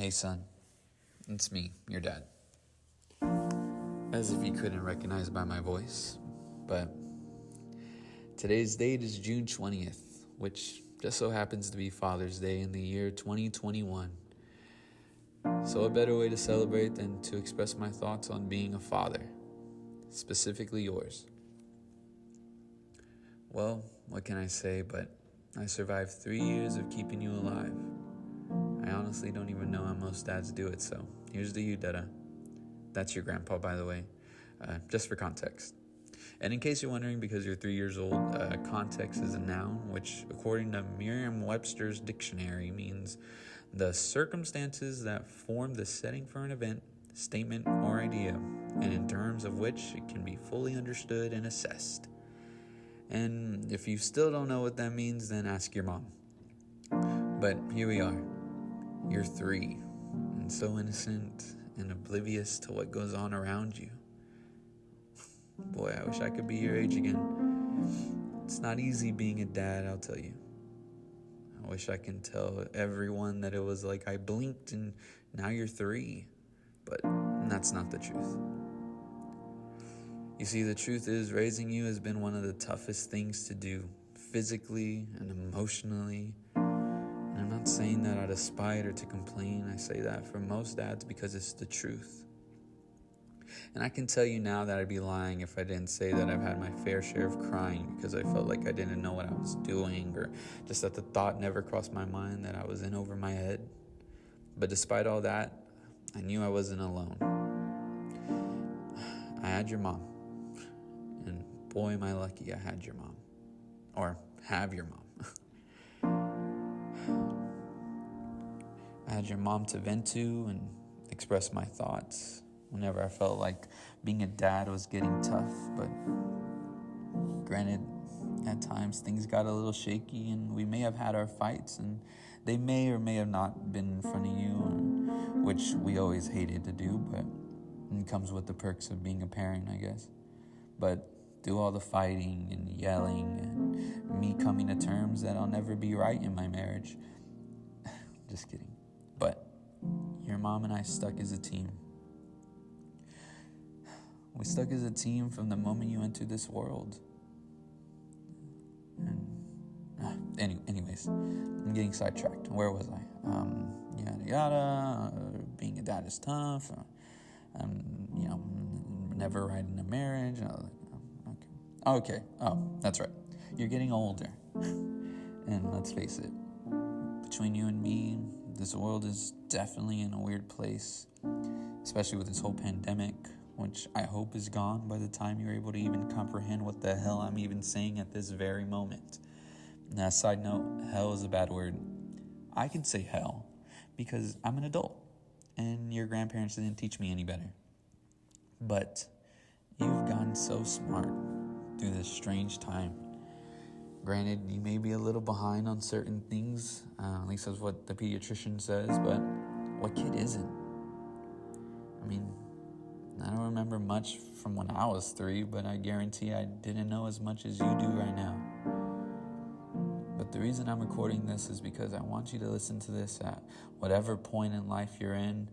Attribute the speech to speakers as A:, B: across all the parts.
A: Hey son, it's me, your dad. As if you couldn't recognize by my voice, but today's date is June 20th, which just so happens to be Father's Day in the year 2021. So a better way to celebrate than to express my thoughts on being a father, specifically yours. Well, what can I say, but I survived 3 years of keeping you alive. I honestly don't even know how most dads do it, so here's to you, Dada. That's your grandpa, by the way, just for context. And in case you're wondering, because you're 3 years old, context is a noun, which according to Merriam-Webster's dictionary means the circumstances that form the setting for an event, statement, or idea, and in terms of which it can be fully understood and assessed. And if you still don't know what that means, then ask your mom. But here we are. You're 3, and so innocent and oblivious to what goes on around you. Boy, I wish I could be your age again. It's not easy being a dad, I'll tell you. I wish I can tell everyone that it was like I blinked and now you're 3, but that's not the truth. You see, the truth is raising you has been one of the toughest things to do, physically and emotionally. And I'm not saying that out of spite or to complain. I say that for most dads because it's the truth. And I can tell you now that I'd be lying if I didn't say that I've had my fair share of crying because I felt like I didn't know what I was doing, or just that the thought never crossed my mind that I was in over my head. But despite all that, I knew I wasn't alone. I had your mom. And boy, am I lucky I had your mom. Or have your mom. I had your mom to vent to and express my thoughts whenever I felt like being a dad was getting tough. But granted, at times things got a little shaky and we may have had our fights, and they may or may have not been in front of you, which we always hated to do, but it comes with the perks of being a parent, I guess. But through all the fighting and yelling and me coming to terms that I'll never be right in my marriage. Just kidding. But your mom and I stuck as a team. We stuck as a team from the moment you entered this world. And anyways, I'm getting sidetracked. Where was I? Yada yada. Being a dad is tough. Never right in a marriage. Okay. Oh, that's right. You're getting older. And let's face it, between you and me, this world is definitely in a weird place, especially with this whole pandemic, which I hope is gone by the time you're able to even comprehend what the hell I'm even saying at this very moment. Now, side note, hell is a bad word. I can say hell because I'm an adult and your grandparents didn't teach me any better. But you've gotten so smart through this strange time. Granted, you may be a little behind on certain things, at least that's what the pediatrician says, but what kid isn't? I mean, I don't remember much from when I was 3, but I guarantee I didn't know as much as you do right now. But the reason I'm recording this is because I want you to listen to this at whatever point in life you're in,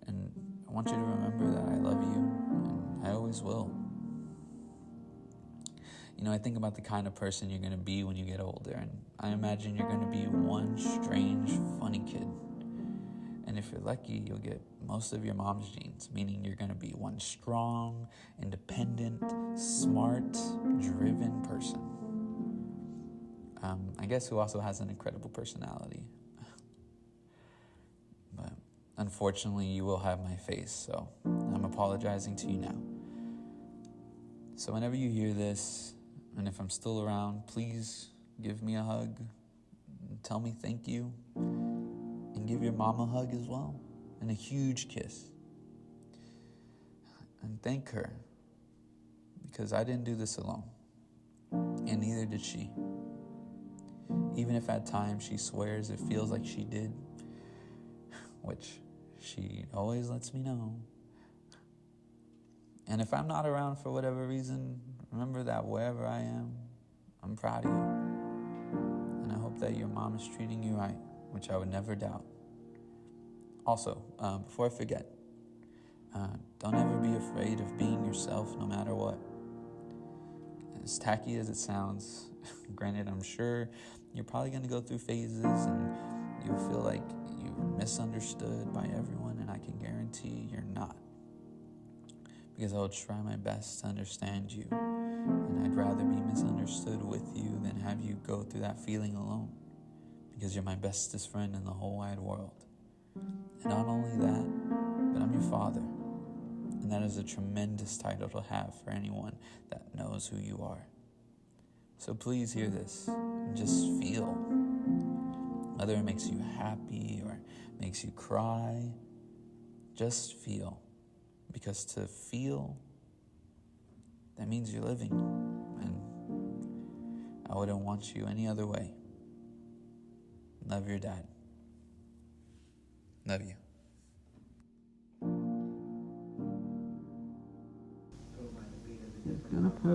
A: and I want you to remember that I love you, and I always will. I think about the kind of person you're going to be when you get older, and I imagine you're going to be one strange, funny kid. And if you're lucky, you'll get most of your mom's genes, meaning you're going to be one strong, independent, smart, driven person. I guess who also has an incredible personality. But unfortunately, you will have my face, so I'm apologizing to you now. So whenever you hear this, and if I'm still around, please give me a hug, tell me thank you, and give your mom a hug as well, and a huge kiss. And thank her, because I didn't do this alone, and neither did she. Even if at times she swears it feels like she did, which she always lets me know. And if I'm not around for whatever reason, remember that wherever I am, I'm proud of you. And I hope that your mom is treating you right, which I would never doubt. Also, before I forget, don't ever be afraid of being yourself no matter what. As tacky as it sounds, granted, I'm sure you're probably going to go through phases and you'll feel like you're misunderstood by everyone, and I can guarantee you're not. Because I will try my best to understand you, and I'd rather be misunderstood with you than have you go through that feeling alone, because you're my bestest friend in the whole wide world. And not only that, but I'm your father, and that is a tremendous title to have for anyone that knows who you are. So please hear this and just feel. Whether it makes you happy or makes you cry, just feel. Because to feel, that means you're living. And I wouldn't want you any other way. Love your dad. Love you.
B: Gonna put